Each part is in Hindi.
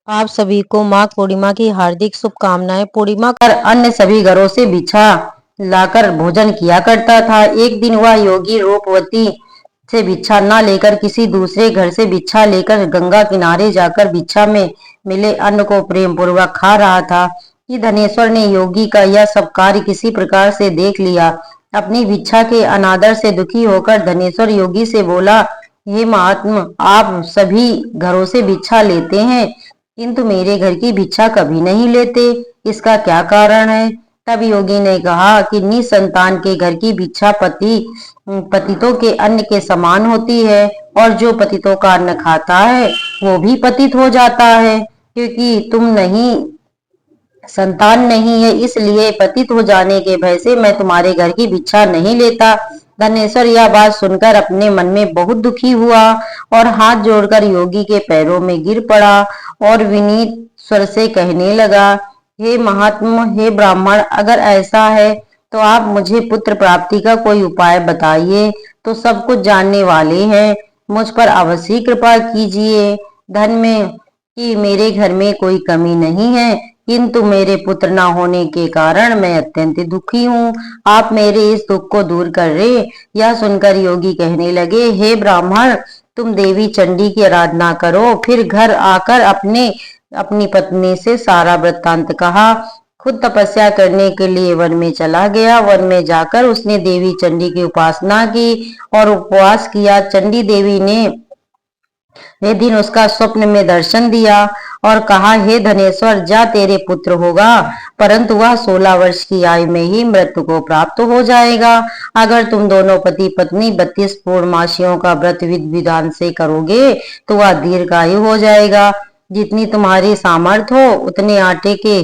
आप सभी को माघ पूर्णिमा की हार्दिक शुभकामनाएं। पूर्णिमा कर अन्य सभी घरों से बिछा लाकर भोजन किया करता था। एक दिन वह योगी रूपवती से भिक्षा न लेकर किसी दूसरे घर से भिक्षा लेकर गंगा किनारे जाकर भिक्षा में मिले अन्न को प्रेम पूर्वक खा रहा था कि धनेश्वर ने योगी का यह सब कार्य किसी प्रकार से देख लिया। अपनी भिक्षा के अनादर से दुखी होकर धनेश्वर योगी से बोला, हे महात्मा, आप सभी घरों से भिक्षा लेते हैं किंतु मेरे घर की भिक्षा कभी नहीं लेते, इसका क्या कारण है? तब योगी ने कहा कि निसंतान के घर की भिक्षा पतितों के अन्न के समान होती है और जो पतितों का अन्न खाता है वो भी पतित हो जाता है। क्योंकि तुम नहीं संतान नहीं है, इसलिए पतित हो जाने के भय से मैं तुम्हारे घर की भिक्षा नहीं लेता। धनेश्वर यह बात सुनकर अपने मन में बहुत दुखी हुआ और हाथ जोड़कर योगी के पैरों में गिर पड़ा और विनीत स्वर से कहने लगा, हे महात्मा, हे ब्राह्मण, अगर ऐसा है तो आप मुझे पुत्र प्राप्ति का कोई उपाय बताइए। तो सब कुछ जानने वाले हैं, मुझ पर अवश्य कृपा कीजिए। धन में कि मेरे घर में कोई कमी नहीं है, किंतु मेरे पुत्र न होने के कारण मैं अत्यंत दुखी हूँ। आप मेरे इस दुख को दूर कर रहे। यह सुनकर योगी कहने लगे, हे ब्राह्मण, तुम देवी चंडी की आराधना करो। फिर घर आकर अपनी पत्नी से सारा वृत्तांत कहा। खुद तपस्या करने के लिए वन में चला गया। वन में जाकर उसने देवी चंडी की उपासना की और उपवास किया। चंडी देवी ने वे दिन उसका स्वप्न में दर्शन दिया और कहा, हे धनेश्वर, जा, तेरे पुत्र होगा, परंतु वह 16 वर्ष की आयु में ही मृत्यु को प्राप्त हो जाएगा। अगर तुम दोनों पति पत्नी 32 पूर्णमासियों का व्रत विधि विधान से करोगे तो वह दीर्घायु हो जाएगा। जितनी तुम्हारी सामर्थ्य हो उतने आटे के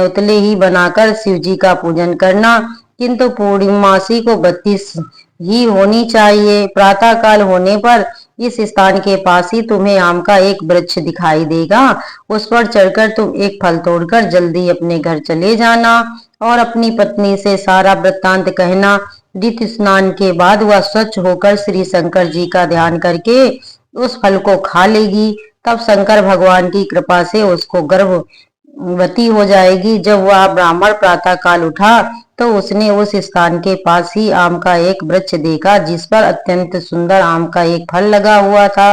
उतले ही बनाकर शिव जी का पूजन करना, किंतु पूर्णमासी को 32 ही होनी चाहिए। प्रातः काल होने पर इस स्थान के पास ही तुम्हें आम का एक वृक्ष दिखाई देगा। उस पर चढ़कर तुम एक फल तोड़कर जल्दी अपने घर चले जाना और अपनी पत्नी से सारा वृत्तांत कहना। रित स्नान के बाद वह स्वच्छ होकर श्री शंकर जी का ध्यान करके उस फल को खा लेगी। तब शंकर भगवान की कृपा से उसको गर्भवती हो जाएगी। जब वह ब्राह्मण प्रातः काल उठा तो उसने उस स्थान के पास ही आम का एक वृक्ष देखा जिस पर अत्यंत सुंदर आम का एक फल लगा हुआ था।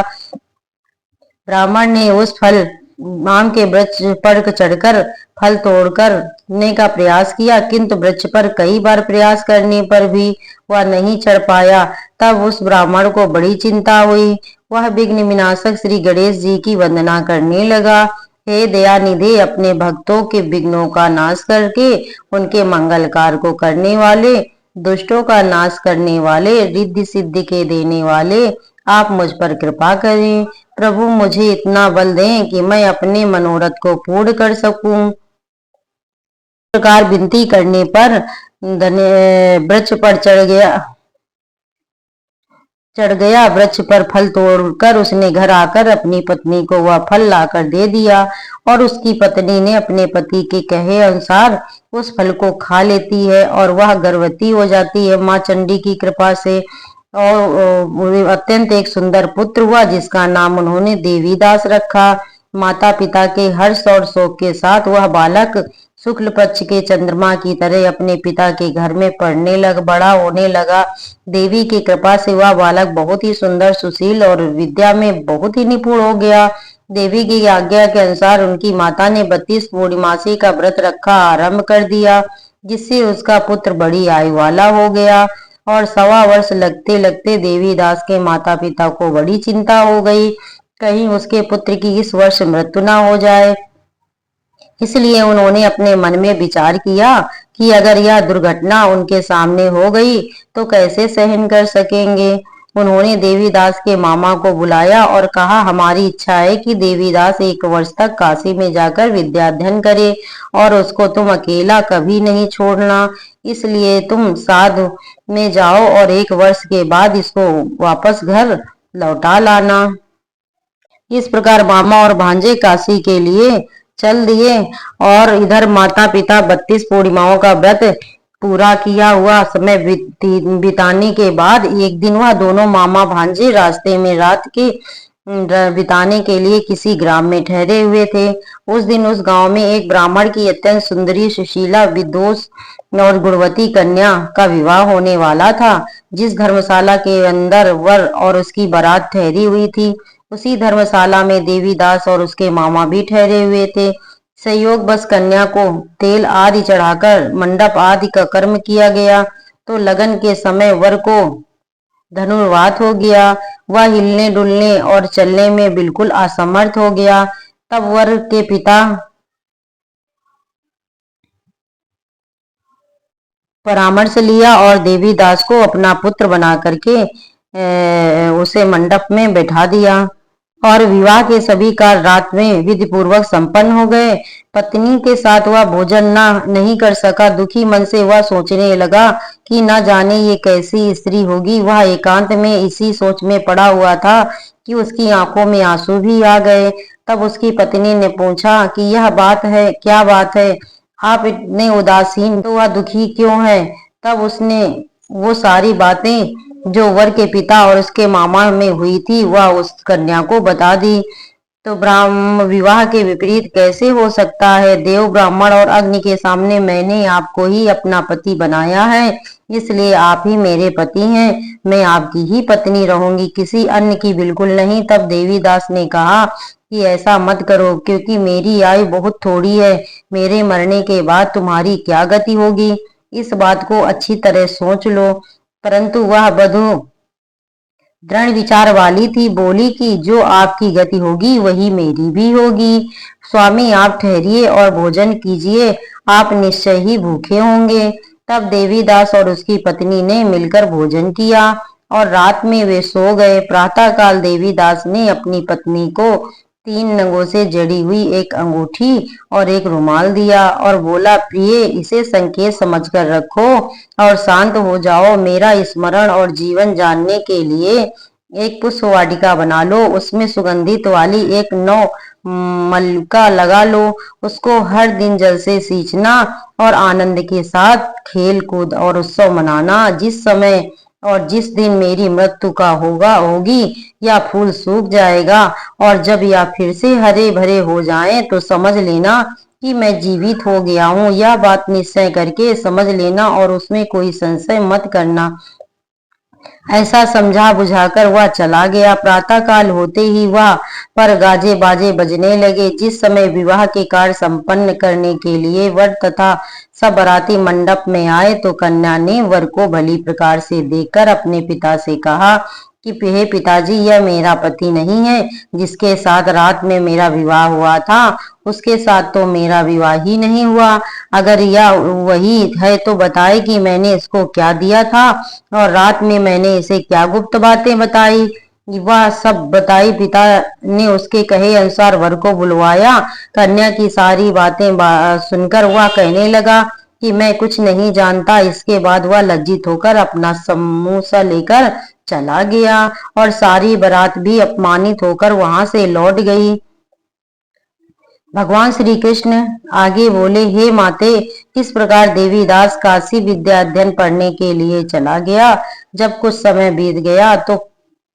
ब्राह्मण ने उस आम के वृक्ष पर चढ़कर फल तोड़ने का प्रयास किया, किंतु वृक्ष पर कई बार प्रयास करने पर भी वह नहीं चढ़ पाया। तब उस ब्राह्मण को बड़ी चिंता हुई। वह विघ्न विनाशक श्री गणेश जी की वंदना करने लगा। हे दयानिधि, अपने भक्तों के विघ्नों का नाश करके उनके मंगल कार्य को करने वाले, दुष्टों का नाश करने वाले, रिद्धि सिद्धि के देने वाले, आप मुझ पर कृपा करें। प्रभु, मुझे इतना बल दें कि मैं अपने मनोरथ को पूर्ण कर सकूं। प्रकार विनती करने पर वृक्ष पर चढ़ गया। वृक्ष पर फल तोड़कर उसने घर आकर अपनी पत्नी को वह फल लाकर दे दिया और उसकी पत्नी ने अपने पति के कहे अनुसार उस फल को खा लेती है और वह गर्भवती हो जाती है माँ चंडी की कृपा से। और अत्यंत एक सुंदर पुत्र हुआ जिसका नाम उन्होंने देवीदास रखा। माता पिता के हर्ष और शोक के साथ वह बालक शुक्ल पक्ष के चंद्रमा की तरह अपने पिता के घर में बड़ा होने लगा। देवी की कृपा से वह बालक बहुत ही सुंदर, सुशील और विद्या में बहुत ही निपुण हो गया। देवी की आज्ञा के अनुसार उनकी माता ने 32 पूर्णमासी का व्रत रखा आरंभ कर दिया, जिससे उसका पुत्र बड़ी आयु वाला हो गया। और 1.25 वर्ष लगते लगते देवीदास के माता पिता को बड़ी चिंता हो गई, कहीं उसके पुत्र की इस वर्ष मृत्यु न हो जाए। इसलिए उन्होंने अपने मन में विचार किया कि अगर यह दुर्घटना उनके सामने हो गई तो कैसे सहन कर सकेंगे। उन्होंने देवीदास के मामा को बुलाया और कहा, हमारी इच्छा है कि देवीदास 1 वर्ष तक काशी में जाकर विद्या अध्ययन करे और उसको तुम अकेला कभी नहीं छोड़ना। इसलिए तुम साधु में जाओ और 1 वर्ष के बाद इसको वापस घर लौटा लाना। इस प्रकार मामा और भांजे काशी के लिए चल दिए और इधर माता पिता 32 पूर्णिमाओं का व्रत पूरा किया हुआ समय बिताने के बाद एक दिन वह दोनों मामा भांजे रास्ते में रात के बिताने के लिए किसी ग्राम में ठहरे हुए थे। उस दिन उस गांव में एक ब्राह्मण की अत्यंत सुंदरी, सुशीला, विदोष और गुणवती कन्या का विवाह होने वाला था। जिस धर्मशाला के अंदर वर और उसकी बारात ठहरी हुई थी, उसी धर्मशाला में देवीदास और उसके मामा भी ठहरे हुए थे। संयोग बस कन्या को तेल आदि चढ़ाकर मंडप आदि का कर्म किया गया, तो लगन के समय वर को धनुर्वात हो गया। वह हिलने डुलने और चलने में बिल्कुल असमर्थ हो गया। तब वर के पिता परामर्श लिया और देवीदास को अपना पुत्र बना करके उसे मंडप में बैठा दिया और विवाह के सभी कार्य रात में विधि पूर्वक संपन्न हो गए। पत्नी के साथ वह भोजन नहीं कर सका। दुखी मन से वह सोचने लगा कि न जाने ये कैसी स्त्री होगी। वह एकांत में इसी सोच में पड़ा हुआ था कि उसकी आंखों में आंसू भी आ गए। तब उसकी पत्नी ने पूछा कि यह बात है, क्या बात है, आप इतने उदासीन तो वह दुखी क्यों है। तब उसने वो सारी बातें जो वर के पिता और उसके मामा में हुई थी वह उस कन्या को बता दी। तो ब्राह्मण विवाह के विपरीत कैसे हो सकता है। देव, ब्राह्मण और अग्नि के सामने मैंने आपको ही अपना पति बनाया है, इसलिए आप ही मेरे पति हैं। मैं आपकी ही पत्नी रहूंगी, किसी अन्य की बिल्कुल नहीं। तब देवीदास ने कहा कि ऐसा मत करो, क्योंकि मेरी आयु बहुत थोड़ी है। मेरे मरने के बाद तुम्हारी क्या गति होगी, इस बात को अच्छी तरह सोच लो। परंतु वह वधू दृढ़ विचार वाली थी, बोली कि जो आपकी गति होगी वही मेरी भी होगी। स्वामी, आप ठहरिए और भोजन कीजिए, आप निश्चय ही भूखे होंगे। तब देवीदास और उसकी पत्नी ने मिलकर भोजन किया और रात में वे सो गए। प्रातःकाल देवीदास ने अपनी पत्नी को 3 नगों से जड़ी हुई एक अंगूठी और एक रुमाल दिया और बोला, प्रिय, इसे संकेत समझकर रखो और शांत हो जाओ। मेरा स्मरण और जीवन जानने के लिए एक पुष्प वाटिका बना लो, उसमें सुगंधित वाली एक नौ मल्लिका लगा लो। उसको हर दिन जल से सींचना और आनंद के साथ खेल कूद और उत्सव मनाना। जिस समय और जिस दिन मेरी मृत्यु का होगी, या फूल सूख जाएगा और जब या फिर से हरे भरे हो जाएं, तो समझ लेना कि मैं जीवित हो गया हूँ। यह बात निश्चय करके समझ लेना और उसमें कोई संशय मत करना। ऐसा समझा बुझाकर वह चला गया। प्रातःकाल होते ही वह पर गाजे बाजे बजने लगे। जिस समय विवाह के कार्य संपन्न करने के लिए वर तथा सब बाराती मंडप में आए, तो कन्या ने वर को भली प्रकार से देखकर अपने पिता से कहा कि हे पिताजी, यह मेरा पति नहीं है। जिसके साथ रात में मेरा विवाह हुआ था, उसके साथ तो मेरा विवाह ही नहीं हुआ। अगर यह वही है तो बताए कि मैंने इसको क्या दिया था और रात में मैंने इसे क्या गुप्त बातें बताई। वह सब बताई। पिता ने उसके कहे अनुसार वर को बुलवाया। कन्या की सारी बातें सुनकर वह कहने लगा कि मैं कुछ नहीं जानता। इसके बाद वह लज्जित होकर अपना समूसा लेकर चला गया और सारी बारात भी अपमानित होकर वहां से लौट गई। भगवान श्री कृष्ण आगे बोले, हे माते, इस प्रकार देवीदास काशी विद्या अध्ययन पढ़ने के लिए चला गया। जब कुछ समय बीत गया तो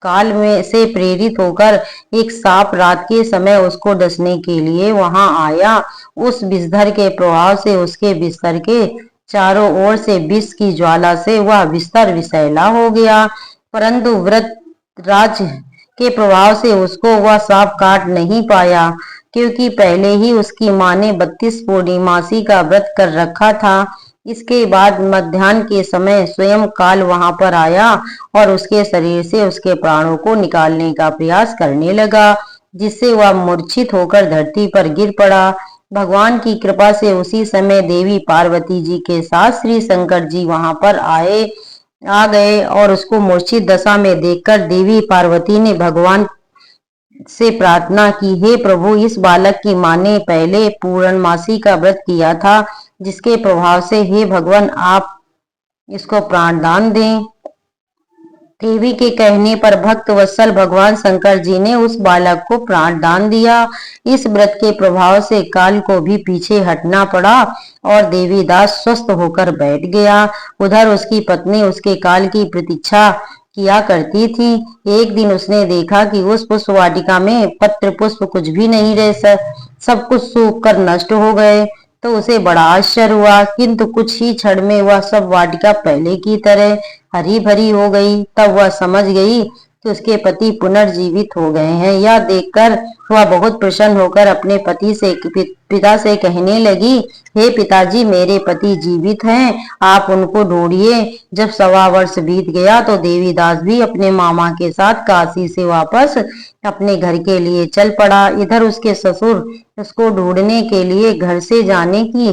काल में से प्रेरित होकर एक सांप रात के समय उसको डसने के लिए वहां आया। उस विषधर के प्रभाव से उसके बिस्तर के चारों ओर से विष की ज्वाला से वह बिस्तर विषैला हो गया, परंतु व्रत राज के प्रभाव से उसको वह सांप काट नहीं पाया, क्योंकि पहले ही उसकी माँ ने 32 पूर्णिमासी का व्रत कर रखा था। इसके बाद मध्याह्न के समय स्वयं काल वहां पर आया और उसके शरीर से उसके प्राणों को निकालने का प्रयास करने लगा, जिससे वह मूर्छित होकर धरती पर गिर पड़ा। भगवान की कृपा से उसी समय देवी पार्वती जी के साथ श्री शंकर जी वहां पर आ गए और उसको मूर्छित दशा में देखकर देवी पार्वती ने भगवान से प्रार्थना की, हे प्रभु, इस बालक की मां ने पहले पूर्णमासी का व्रत किया था, जिसके प्रभाव से हे भगवान आप इसको प्राणदान दें। देवी के कहने पर भक्त वत्सल भगवान शंकर जी ने उस बालक को प्राण दान दिया। इस व्रत के प्रभाव से काल को भी पीछे हटना पड़ा और देवीदास स्वस्थ होकर बैठ गया। उधर उसकी पत्नी उसके काल की प्रतीक्षा किया करती थी। एक दिन उसने देखा कि उस पुष्प वाटिका में पत्र पुष्प कुछ भी नहीं रहे, सब कुछ सूख कर नष्ट हो गए। तो उसे बड़ा आश्चर्य हुआ, किंतु कुछ ही क्षण में वह सब वाटिका पहले की तरह हरी भरी हो गई। तब वह समझ गई कि उसके पति पुनर्जीवित हो गए हैं। यह देखकर वह बहुत प्रसन्न होकर अपने पिता से कहने लगी, हे पिताजी, मेरे पति जीवित हैं, आप उनको ढूंढिए। जब 1.25 वर्ष बीत गया तो देवीदास भी अपने मामा के साथ काशी से वापस अपने घर के लिए चल पड़ा। इधर उसके ससुर उसको ढूंढने के लिए घर से जाने की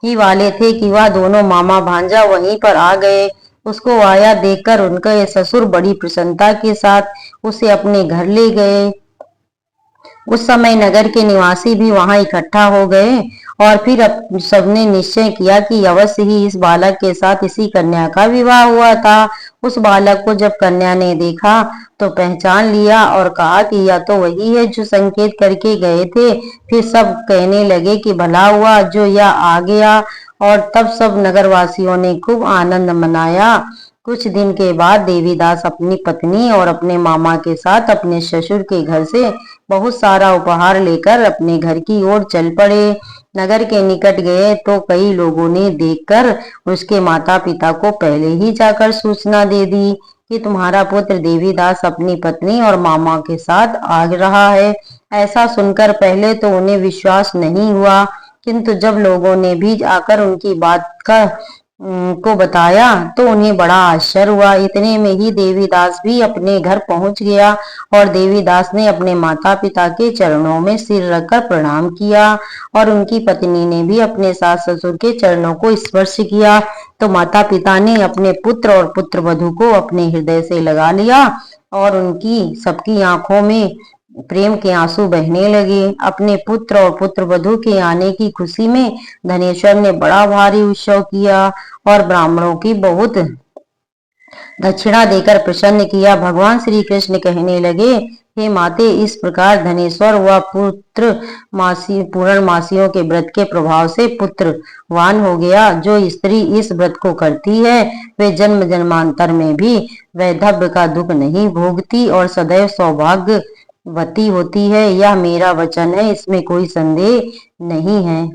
ही वाले थे कि वह दोनों मामा भांजा वहीं पर आ गए। उसको आया देखकर उनके ससुर बड़ी प्रसन्नता के साथ उसे अपने घर ले गए। उस समय नगर के निवासी भी वहां इकट्ठा हो गए और फिर सबने निश्चय किया कि अवश्य ही इस बालक के साथ इसी कन्या का विवाह हुआ था। उस बालक को जब कन्या ने देखा तो पहचान लिया और कहा कि यह तो वही है जो संकेत करके गए थे। फिर सब कहने लगे कि भला हुआ जो यह आ गया, और तब सब नगरवासियों ने खूब आनंद मनाया। कुछ दिन के बाद देवीदास अपनी पत्नी और अपने मामा के साथ अपने ससुर के घर से बहुत सारा उपहार लेकर अपने घर की ओर चल पड़े। नगर के निकट गए तो कई लोगों ने देखकर उसके माता पिता को पहले ही जाकर सूचना दे दी कि तुम्हारा पुत्र देवीदास अपनी पत्नी और मामा के साथ आ रहा है। ऐसा सुनकर पहले तो उन्हें विश्वास नहीं हुआ, किंतु जब लोगों ने भी आकर उनकी बात को बताया तो उन्हें बड़ा आश्चर्य हुआ। इतने में ही देवीदास भी अपने घर पहुंच गया और देवीदास ने अपने माता पिता के चरणों में सिर रखकर प्रणाम किया और उनकी पत्नी ने भी अपने सास ससुर के चरणों को स्पर्श किया। तो माता पिता ने अपने पुत्र और पुत्र वधू को अपने हृदय से लगा लिया और उनकी सबकी आंखों में प्रेम के आंसू बहने लगे। अपने पुत्र और पुत्र वधू के आने की खुशी में धनेश्वर ने बड़ा भारी उत्सव किया और ब्राह्मणों की बहुत दक्षिणा देकर प्रसन्न किया। भगवान श्री कृष्ण कहने लगे, हे माते, इस प्रकार धनेश्वर व पूर्णमासियों के व्रत के प्रभाव से पुत्रवान हो गया। जो स्त्री इस व्रत को करती है वे जन्म जन्मांतर में भी वैधव्य का दुख नहीं भोगती और सदैव सौभाग्यवती होती है। यह मेरा वचन है, इसमें कोई संदेह नहीं है।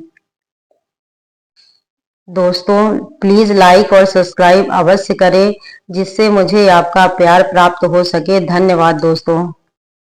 दोस्तों, प्लीज लाइक और सब्सक्राइब अवश्य करें, जिससे मुझे आपका प्यार प्राप्त हो सके। धन्यवाद दोस्तों।